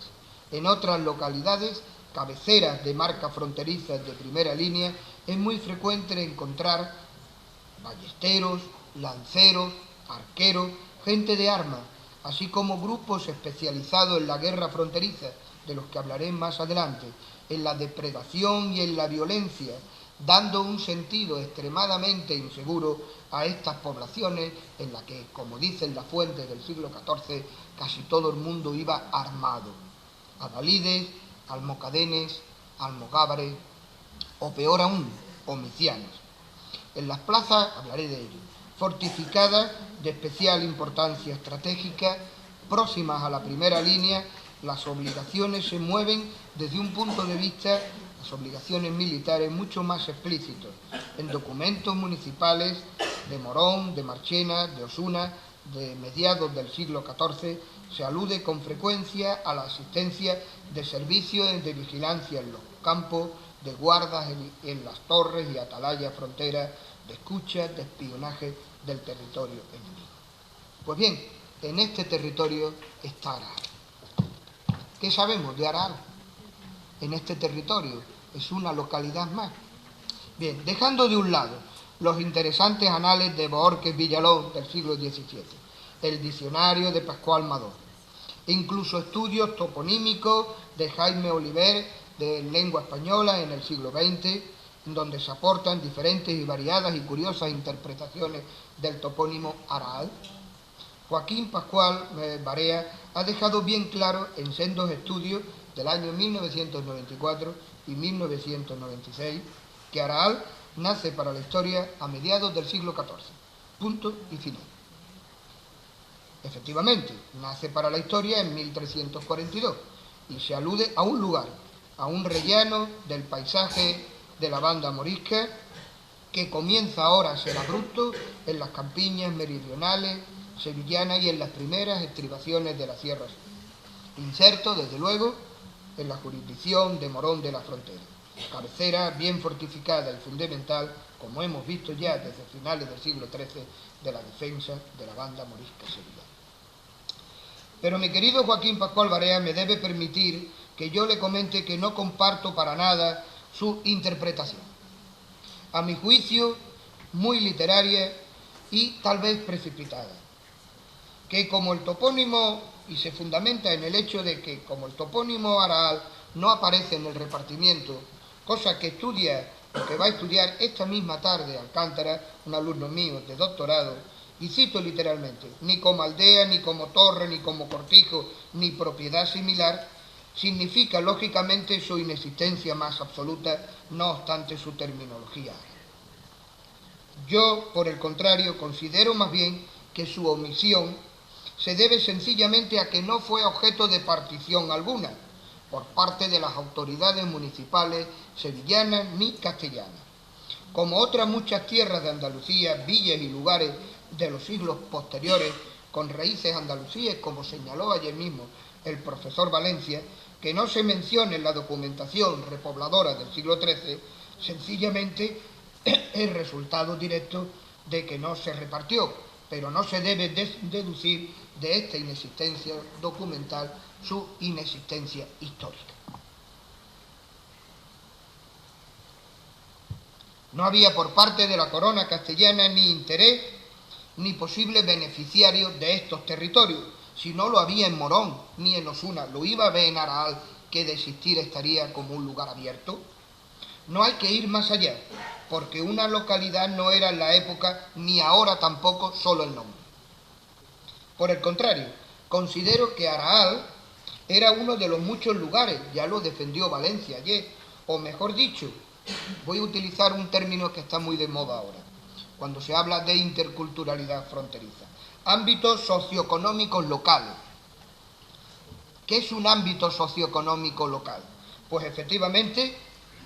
A: En otras localidades, cabeceras de marcas fronterizas de primera línea, es muy frecuente encontrar ballesteros, lanceros, arqueros, gente de armas, así como grupos especializados en la guerra fronteriza, de los que hablaré más adelante, en la depredación y en la violencia, dando un sentido extremadamente inseguro a estas poblaciones en las que, como dicen las fuentes del siglo XIV, casi todo el mundo iba armado. Adalides, almocadenes, almogávares o peor aún, homicianos. En las plazas, hablaré de ello, fortificadas de especial importancia estratégica, próximas a la primera línea, las obligaciones se mueven desde un punto de vista, las obligaciones militares, mucho más explícitos. En documentos municipales de Morón, de Marchena, de Osuna, de mediados del siglo XIV, se alude con frecuencia a la asistencia de servicios de vigilancia en los campos, de guardas en las torres y atalayas fronteras, de escucha, de espionaje del territorio enemigo. Pues bien, en este territorio está Aral. ¿Qué sabemos de Aral? En este territorio es una localidad más. Bien, dejando de un lado los interesantes anales de Bohórquez Villalón del siglo XVII, el diccionario de Pascual Madó, e incluso estudios toponímicos de Jaime Oliver de lengua española en el siglo XX, en donde se aportan diferentes y variadas y curiosas interpretaciones del topónimo Aral, Joaquín Pascual Barea ha dejado bien claro en sendos estudios del año 1994 y 1996 que Aral nace para la historia a mediados del siglo XIV. Punto y final. Efectivamente, nace para la historia en 1342 y se alude a un lugar, a un rellano del paisaje de la banda morisca que comienza ahora a ser abrupto en las campiñas meridionales sevillanas y en las primeras estribaciones de la Sierra Sur. Inserto, desde luego, en la jurisdicción de Morón de la Frontera, cabecera bien fortificada y fundamental, como hemos visto ya desde finales del siglo XIII, de la defensa de la banda morisca sevillana. Pero mi querido Joaquín Pascual Barea me debe permitir que yo le comente que no comparto para nada su interpretación. A mi juicio, muy literaria y tal vez precipitada. Que como el topónimo, y se fundamenta en el hecho de que como el topónimo Aral no aparece en el repartimiento, cosa que estudia, o que va a estudiar esta misma tarde Alcántara, un alumno mío de doctorado, y cito literalmente, ni como aldea, ni como torre, ni como cortijo, ni propiedad similar, significa lógicamente su inexistencia más absoluta, no obstante su terminología. Yo, por el contrario, considero más bien que su omisión se debe sencillamente a que no fue objeto de partición alguna por parte de las autoridades municipales sevillanas ni castellanas. Como otras muchas tierras de Andalucía, villas y lugares de los siglos posteriores con raíces andalusíes, como señaló ayer mismo el profesor Valencia, que no se menciona en la documentación repobladora del siglo XIII, sencillamente es resultado directo de que no se repartió, pero no se debe deducir de esta inexistencia documental su inexistencia histórica. No había por parte de la corona castellana ni interés ni posible beneficiario de estos territorios, si no lo había en Morón ni en Osuna, lo iba a ver en Araal, que de existir estaría como un lugar abierto. No hay que ir más allá, porque una localidad no era en la época ni ahora tampoco solo el nombre. Por el contrario, considero que Araal era uno de los muchos lugares, ya lo defendió Valencia ayer, o mejor dicho, voy a utilizar un término que está muy de moda ahora, cuando se habla de interculturalidad fronteriza. Ámbitos socioeconómicos locales. ¿Qué es un ámbito socioeconómico local? Pues efectivamente,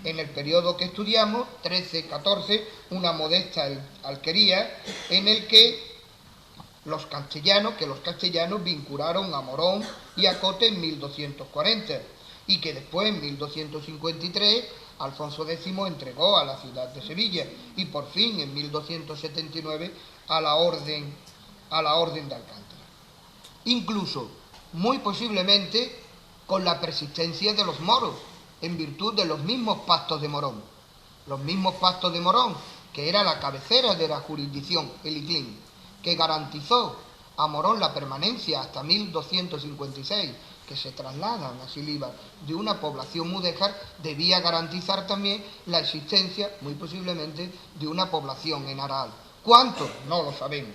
A: en el periodo que estudiamos, 13-14, una modesta alquería en el que los castellanos vincularon a Morón y a Cote en 1240 y que después en 1253 Alfonso X entregó a la ciudad de Sevilla y por fin en 1279 a la Orden de Alcántara. Incluso, muy posiblemente, con la persistencia de los moros, en virtud de los mismos pactos de Morón. Los mismos pactos de Morón, que era la cabecera de la jurisdicción, el ICLIN, que garantizó a Morón la permanencia hasta 1256, que se trasladan a Silíbar de una población mudéjar, debía garantizar también la existencia, muy posiblemente, de una población en Araal. ¿Cuánto? No lo sabemos.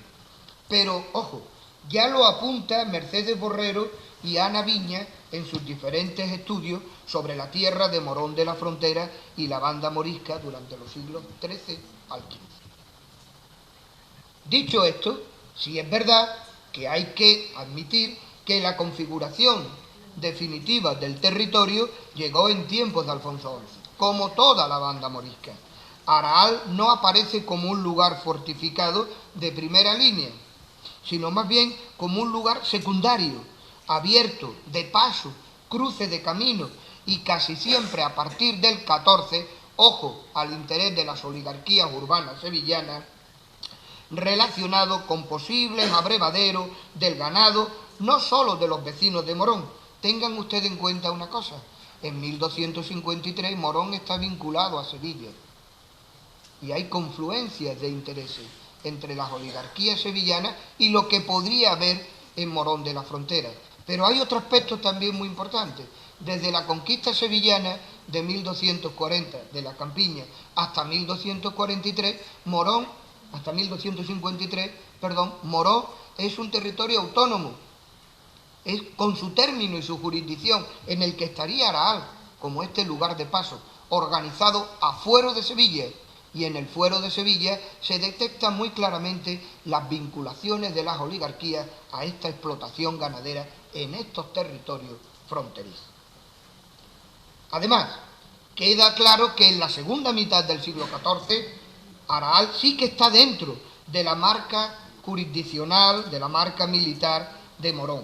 A: Pero, ojo, ya lo apunta Mercedes Borrero y Ana Viña en sus diferentes estudios sobre la tierra de Morón de la Frontera y la banda morisca durante los siglos XIII al XV. Dicho esto, sí es verdad que hay que admitir que la configuración definitiva del territorio llegó en tiempos de Alfonso XI, como toda la banda morisca. Araal no aparece como un lugar fortificado de primera línea, sino más bien como un lugar secundario, abierto, de paso, cruce de caminos, y casi siempre a partir del XIV, ojo al interés de las oligarquías urbanas sevillanas, relacionado con posibles abrevaderos del ganado, no solo de los vecinos de Morón. Tengan ustedes en cuenta una cosa, en 1253 Morón está vinculado a Sevilla y hay confluencias de intereses entre las oligarquías sevillanas y lo que podría haber en Morón de la Frontera. Pero hay otro aspecto también muy importante. Desde la conquista sevillana de 1240, de la Campiña, hasta 1243, Morón es un territorio autónomo, es con su término y su jurisdicción, en el que estaría Araal, como este lugar de paso, organizado a fuero de Sevilla, y en el fuero de Sevilla se detectan muy claramente las vinculaciones de las oligarquías a esta explotación ganadera en estos territorios fronterizos. Además, queda claro que en la segunda mitad del siglo XIV, Araal sí que está dentro de la marca jurisdiccional, de la marca militar de Morón,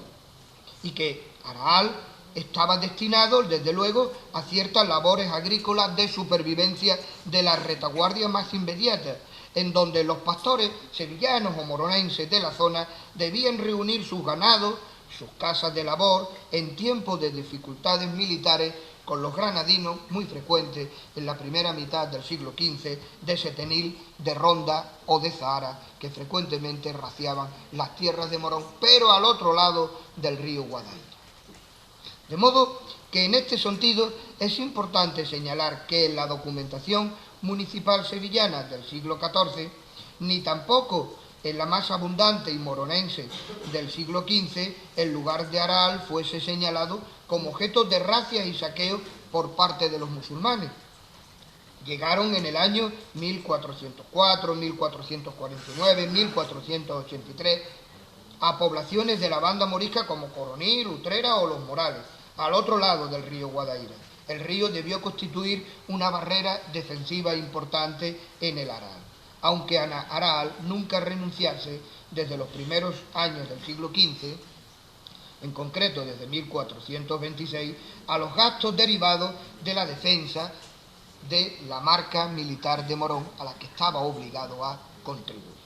A: y que Araal estaba destinado, desde luego, a ciertas labores agrícolas de supervivencia de la retaguardia más inmediata, en donde los pastores sevillanos o moronenses de la zona debían reunir sus ganados, sus casas de labor, en tiempos de dificultades militares con los granadinos, muy frecuentes en la primera mitad del siglo XV, de Setenil, de Ronda o de Zahara, que frecuentemente raciaban las tierras de Morón, pero al otro lado del río Guadalete. De modo que en este sentido es importante señalar que en la documentación municipal sevillana del siglo XIV, ni tampoco En la más abundante y moronense del siglo XV, el lugar de Araal fuese señalado como objeto de racias y saqueos por parte de los musulmanes. Llegaron en el año 1404, 1449, 1483 a poblaciones de la banda morisca como Coronil, Utrera o Los Morales, al otro lado del río Guadaira. El río debió constituir una barrera defensiva importante en el Araal, aunque Araal nunca renunciase desde los primeros años del siglo XV, en concreto desde 1426, a los gastos derivados de la defensa de la marca militar de Morón, a la que estaba obligado a contribuir.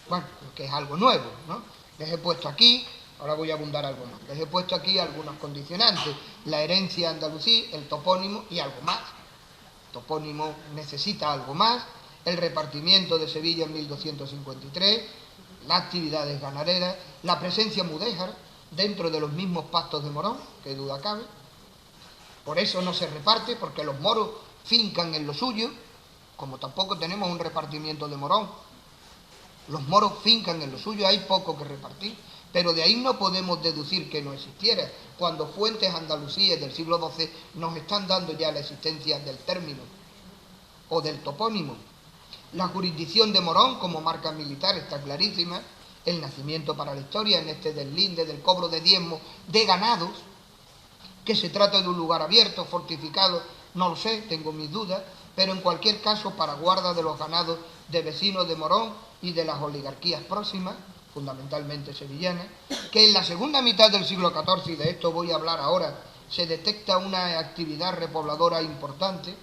A: Bueno, que es algo nuevo, ¿no? Les he puesto aquí, ahora voy a abundar algo más, les he puesto aquí algunos condicionantes: la herencia andalusí, el topónimo y algo más. El topónimo necesita algo más: el repartimiento de Sevilla en 1253, las actividades ganaderas, la presencia mudéjar dentro de los mismos pactos de Morón, que duda cabe. Por eso no se reparte, porque los moros fincan en lo suyo, como tampoco tenemos un repartimiento de Morón. Los moros fincan en lo suyo, hay poco que repartir, pero de ahí no podemos deducir que no existiera, cuando fuentes andalusíes del siglo XII nos están dando ya la existencia del término o del topónimo. La jurisdicción de Morón como marca militar está clarísima. El nacimiento para la historia en este deslinde del cobro de diezmo de ganados, que se trata de un lugar abierto, fortificado, no lo sé, tengo mis dudas, pero en cualquier caso para guarda de los ganados de vecinos de Morón y de las oligarquías próximas, fundamentalmente sevillanas, que en la segunda mitad del siglo XIV, y de esto voy a hablar ahora, se detecta una actividad repobladora importante,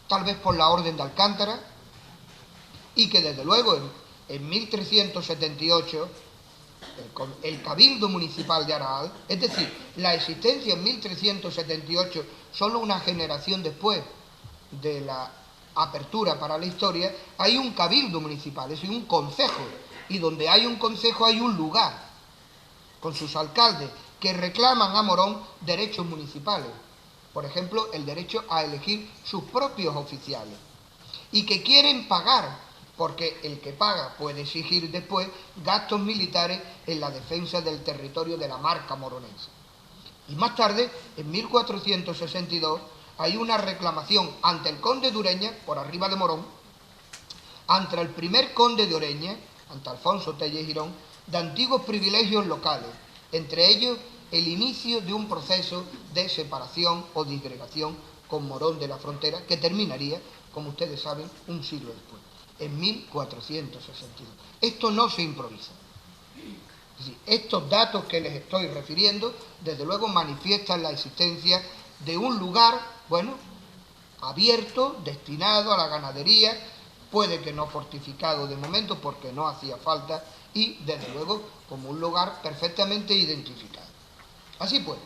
A: tal vez por la Orden de Alcántara, y que desde luego en 1378 el Cabildo Municipal de Araal, es decir, la existencia en 1378, solo una generación después de la apertura para la historia, hay un Cabildo Municipal, es decir, un concejo, y donde hay un concejo hay un lugar, con sus alcaldes, que reclaman a Morón derechos municipales, por ejemplo, el derecho a elegir sus propios oficiales, y que quieren pagar, porque el que paga puede exigir después gastos militares en la defensa del territorio de la marca moronense. Y más tarde, en 1462, hay una reclamación ante el conde de Ureña, por arriba de Morón, ante el primer conde de Oreña, ante Alfonso Telles Girón, de antiguos privilegios locales, entre ellos el inicio de un proceso de separación o disgregación con Morón de la Frontera, que terminaría, como ustedes saben, un siglo después, en 1462. Esto no se improvisa. Es decir, estos datos que les estoy refiriendo, desde luego manifiestan la existencia de un lugar, bueno, abierto, destinado a la ganadería, puede que no fortificado de momento porque no hacía falta, y desde luego como un lugar perfectamente identificado. Así pues,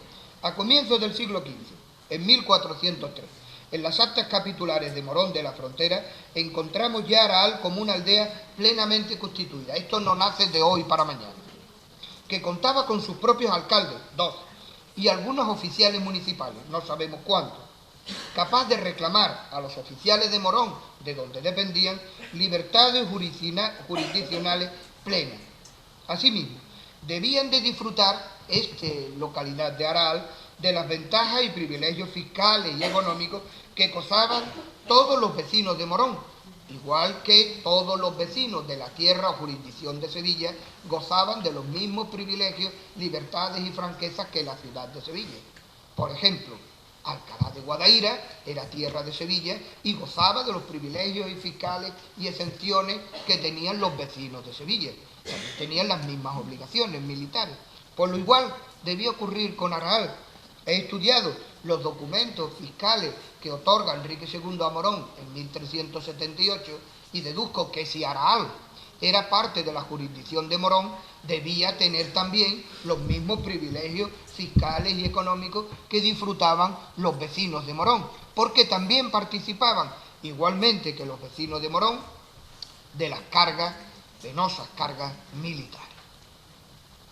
A: a comienzos del siglo XV, en 1403, en las actas capitulares de Morón de la Frontera, encontramos ya Araal como una aldea plenamente constituida. Esto no nace de hoy para mañana. Que contaba con sus propios alcaldes, 2, y algunos oficiales municipales, no sabemos cuántos, capaz de reclamar a los oficiales de Morón, de donde dependían, libertades jurisdiccionales plenas. Asimismo, debían de disfrutar esta localidad de Araal de las ventajas y privilegios fiscales y económicos que gozaban todos los vecinos de Morón, igual que todos los vecinos de la tierra o jurisdicción de Sevilla gozaban de los mismos privilegios, libertades y franquezas que la ciudad de Sevilla. Por ejemplo, Alcalá de Guadaira era tierra de Sevilla y gozaba de los privilegios y fiscales y exenciones que tenían los vecinos de Sevilla. También tenían las mismas obligaciones militares. Por lo igual debía ocurrir con Araal. He estudiado los documentos fiscales que otorga Enrique II a Morón en 1378 y deduzco que si Araal era parte de la jurisdicción de Morón, debía tener también los mismos privilegios fiscales y económicos que disfrutaban los vecinos de Morón, porque también participaban, igualmente que los vecinos de Morón, de las cargas, penosas cargas militares,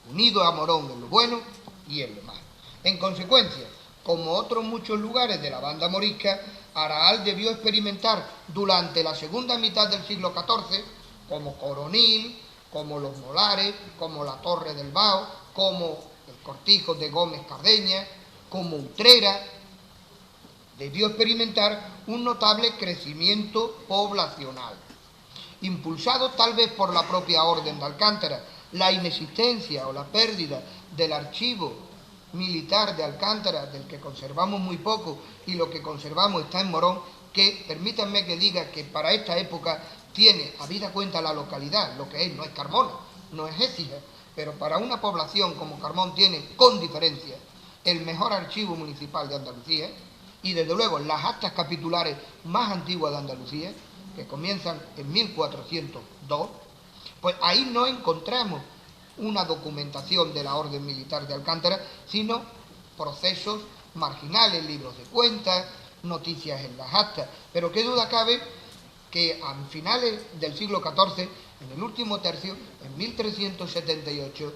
A: unidos a Morón en lo bueno y en lo malo. En consecuencia, como otros muchos lugares de la banda morisca, Araal debió experimentar durante la segunda mitad del siglo XIV como Coronil, como Los Molares, como la Torre del Bao, como el Cortijo de Gómez Cardeña, como Utrera, debió experimentar un notable crecimiento poblacional, impulsado tal vez por la propia Orden de Alcántara, la inexistencia o la pérdida del archivo militar de Alcántara, del que conservamos muy poco, y lo que conservamos está en Morón, que permítanme que diga que para esta época tiene, habida cuenta la localidad, lo que es, no es Carmona, no es Écija, pero para una población como Carmón tiene, con diferencia, el mejor archivo municipal de Andalucía, y desde luego las actas capitulares más antiguas de Andalucía, que comienzan en 1402, pues ahí no encontramos una documentación de la Orden Militar de Alcántara, sino procesos marginales, libros de cuentas, noticias en las actas. Pero qué duda cabe que a finales del siglo XIV, en el último tercio, en 1378,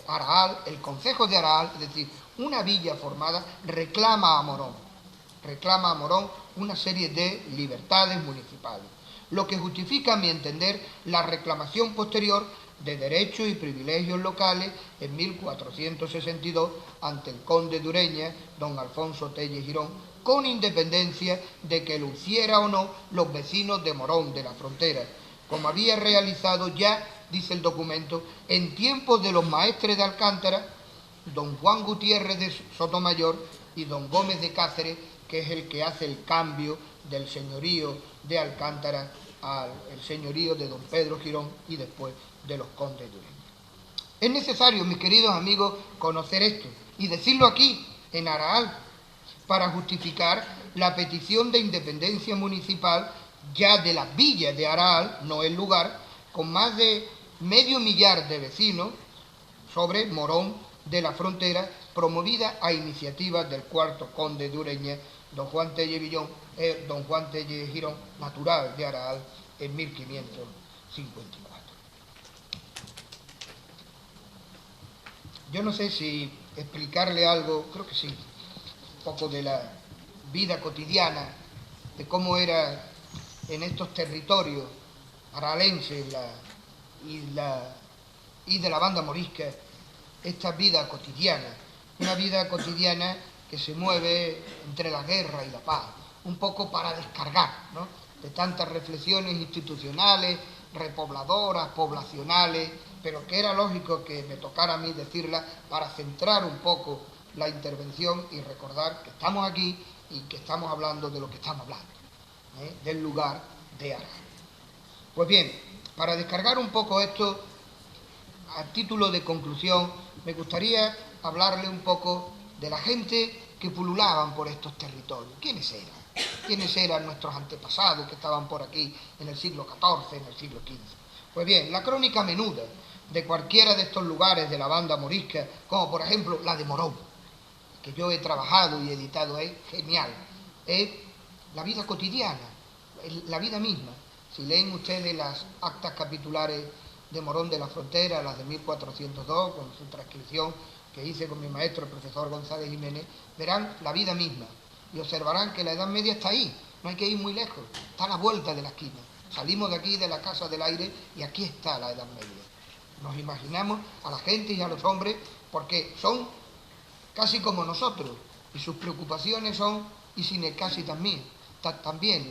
A: Araal, el concejo de Araal, es decir, una villa formada, reclama a Morón una serie de libertades municipales, lo que justifica, a mi entender, la reclamación posterior de derechos y privilegios locales en 1462 ante el conde de Ureña, don Alfonso Telles Girón, con independencia de que lo hiciera o no los vecinos de Morón, de la frontera, como había realizado ya, dice el documento, en tiempos de los maestres de Alcántara, don Juan Gutiérrez de Sotomayor y don Gómez de Cáceres, que es el que hace el cambio del señorío de Alcántara al señorío de don Pedro Girón y después de los condes de Ureña. Es necesario, mis queridos amigos, conocer esto y decirlo aquí, en Araal, para justificar la petición de independencia municipal ya de la villa de Araal, no el lugar, con más de 500.000 de vecinos sobre Morón de la Frontera, promovida a iniciativa del cuarto conde de Ureña, don Juan Telles Girón, natural de Araal, en 1554. Yo no sé si explicarle algo, creo que sí, un poco de la vida cotidiana, de cómo era en estos territorios aralenses y de la banda morisca esta vida cotidiana, una vida cotidiana que se mueve entre la guerra y la paz, un poco para descargar, ¿no?, de tantas reflexiones institucionales, repobladoras, poblacionales, pero que era lógico que me tocara a mí decirla para centrar un poco la intervención y recordar que estamos aquí y que estamos hablando de lo que estamos hablando, del lugar de Araal. Pues bien, para descargar un poco esto, a título de conclusión, me gustaría hablarle un poco de la gente que pululaban por estos territorios. ¿Quiénes eran? ¿Quiénes eran nuestros antepasados que estaban por aquí en el siglo XIV, en el siglo XV? Pues bien, la crónica menuda de cualquiera de estos lugares de la banda morisca, como por ejemplo la de Morón, que yo he trabajado y editado ahí, genial, es la vida cotidiana, la vida misma. Si leen ustedes las actas capitulares de Morón de la Frontera, las de 1402, con su transcripción que hice con mi maestro, el profesor González Jiménez, verán la vida misma y observarán que la Edad Media está ahí, no hay que ir muy lejos, está a la vuelta de la esquina. Salimos de aquí, de la Casa del Aire, y aquí está la Edad Media. Nos imaginamos a la gente y a los hombres porque son casi como nosotros y sus preocupaciones son, y sin el casi también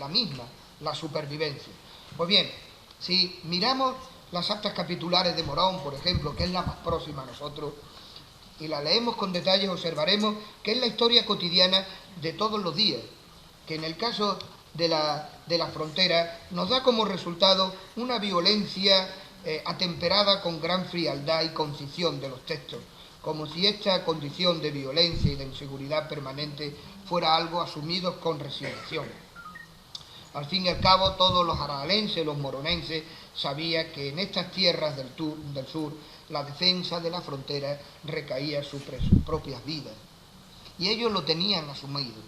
A: la misma, la supervivencia. Pues bien, si miramos las actas capitulares de Morón, por ejemplo, que es la más próxima a nosotros, y la leemos con detalle, observaremos que es la historia cotidiana de todos los días, que en el caso de la frontera nos da como resultado una violencia atemperada con gran frialdad y concisión de los textos, como si esta condición de violencia y de inseguridad permanente fuera algo asumido con resignación. Al fin y al cabo, todos los aralenses, los moronenses, sabían que en estas tierras del sur la defensa de la frontera recaía sobre sus propias vidas. Y ellos lo tenían asumido.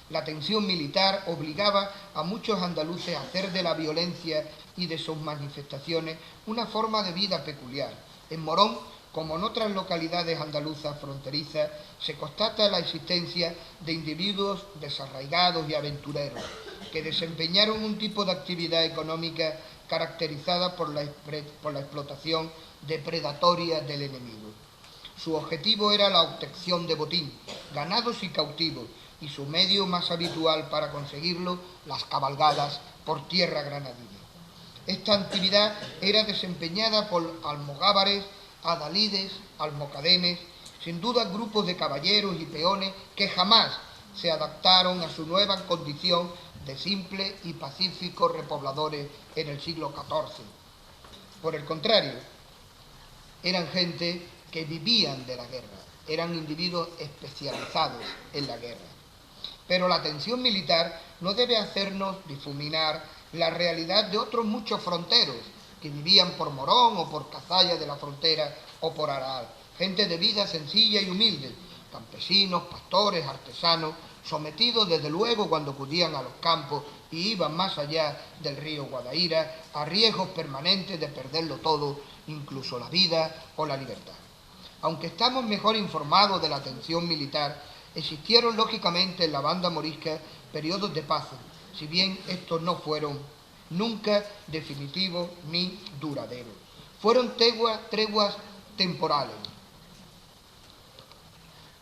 A: La tensión militar obligaba a muchos andaluces a hacer de la violencia y de sus manifestaciones una forma de vida peculiar. En Morón, como en otras localidades andaluzas fronterizas, se constata la existencia de individuos desarraigados y aventureros, que desempeñaron un tipo de actividad económica caracterizada por la explotación depredatoria del enemigo. Su objetivo era la obtención de botín, ganados y cautivos, y su medio más habitual para conseguirlo, las cabalgadas por tierra granadina. Esta actividad era desempeñada por almogávares, adalides, almocadenes, sin duda grupos de caballeros y peones que jamás se adaptaron a su nueva condición de simples y pacíficos repobladores en el siglo XIV. Por el contrario, eran gente que vivían de la guerra, eran individuos especializados en la guerra. Pero la tensión militar no debe hacernos difuminar la realidad de otros muchos fronteros que vivían por Morón o por Cazalla de la Frontera o por Araal. Gente de vida sencilla y humilde, campesinos, pastores, artesanos, sometidos desde luego cuando acudían a los campos y iban más allá del río Guadaíra a riesgos permanentes de perderlo todo, incluso la vida o la libertad. Aunque estamos mejor informados de la tensión militar, existieron lógicamente en la banda morisca periodos de paz, si bien estos no fueron nunca definitivos ni duraderos. Fueron treguas temporales.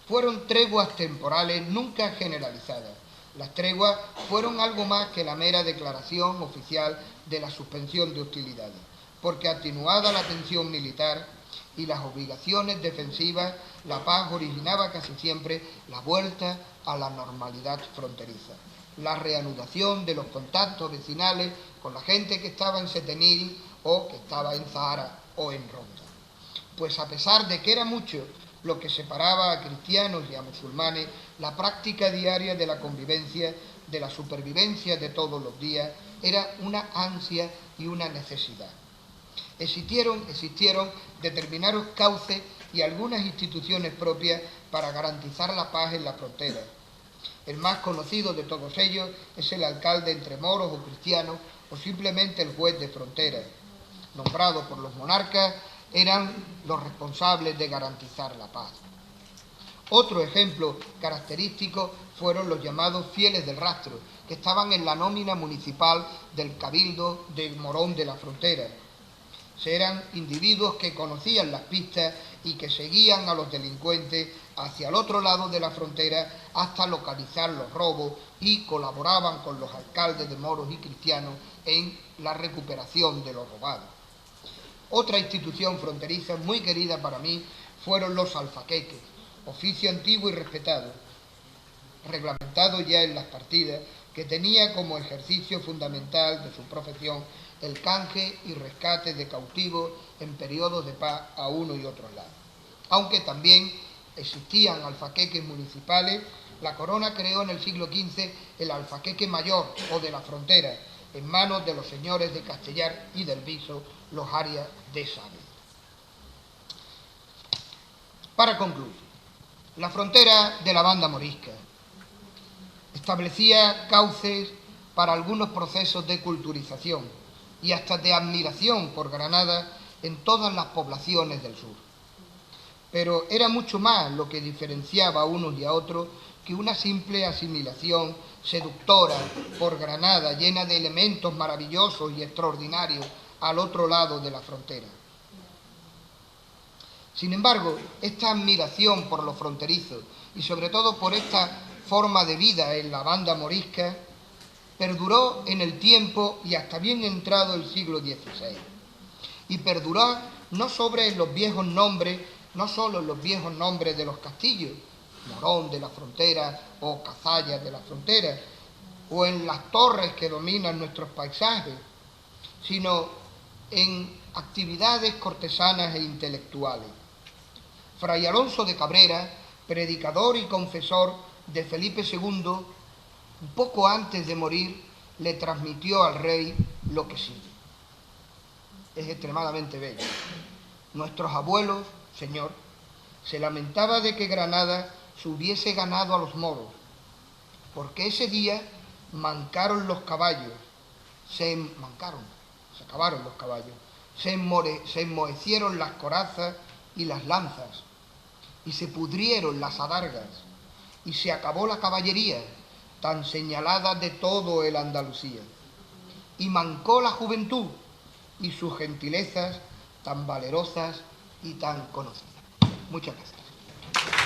A: Fueron treguas temporales nunca generalizadas. Las treguas fueron algo más que la mera declaración oficial de la suspensión de hostilidades, porque atenuada la tensión militar y las obligaciones defensivas, la paz originaba casi siempre la vuelta a la normalidad fronteriza, la reanudación de los contactos vecinales con la gente que estaba en Setenil o que estaba en Zahara o en Ronda. Pues a pesar de que era mucho lo que separaba a cristianos y a musulmanes, la práctica diaria de la convivencia, de la supervivencia de todos los días, era una ansia y una necesidad. Existieron determinados cauces y algunas instituciones propias para garantizar la paz en la frontera. El más conocido de todos ellos es el alcalde entre moros o cristianos o simplemente el juez de frontera. Nombrados por los monarcas, eran los responsables de garantizar la paz. Otro ejemplo característico fueron los llamados fieles del rastro, que estaban en la nómina municipal del Cabildo de Morón de la Frontera. Eran individuos que conocían las pistas y que seguían a los delincuentes hacia el otro lado de la frontera hasta localizar los robos y colaboraban con los alcaldes de moros y cristianos en la recuperación de lo robado. Otra institución fronteriza muy querida para mí fueron los alfaqueques, oficio antiguo y respetado, reglamentado ya en las partidas, que tenía como ejercicio fundamental de su profesión el canje y rescate de cautivos en periodos de paz a uno y otro lado. Aunque también existían alfaqueques municipales, la corona creó en el siglo XV el alfaqueque mayor o de la frontera, en manos de los señores de Castellar y del Viso, los Arias de Sable. Para concluir, la frontera de la banda morisca establecía cauces para algunos procesos de culturización y hasta de admiración por Granada en todas las poblaciones del sur. Pero era mucho más lo que diferenciaba a unos y a otros que una simple asimilación seductora por Granada, llena de elementos maravillosos y extraordinarios al otro lado de la frontera. Sin embargo, esta admiración por los fronterizos y sobre todo por esta forma de vida en la banda morisca perduró en el tiempo y hasta bien entrado el siglo XVI. Y perduró no sobre los viejos nombres, no solo en los viejos nombres de los castillos, Morón de la Frontera o Cazalla de la Frontera, o en las torres que dominan nuestros paisajes, sino en actividades cortesanas e intelectuales. Fray Alonso de Cabrera, predicador y confesor de Felipe II, un poco antes de morir, le transmitió al rey lo que sigue. Es extremadamente bello. Nuestros abuelos, señor, se lamentaba de que Granada se hubiese ganado a los moros, porque ese día mancaron los caballos, se acabaron los caballos, se enmohecieron las corazas y las lanzas, y se pudrieron las adargas, y se acabó la caballería, tan señalada de todo el Andalucía, y mancó la juventud, y sus gentilezas tan valerosas y tan conocidas. Muchas gracias.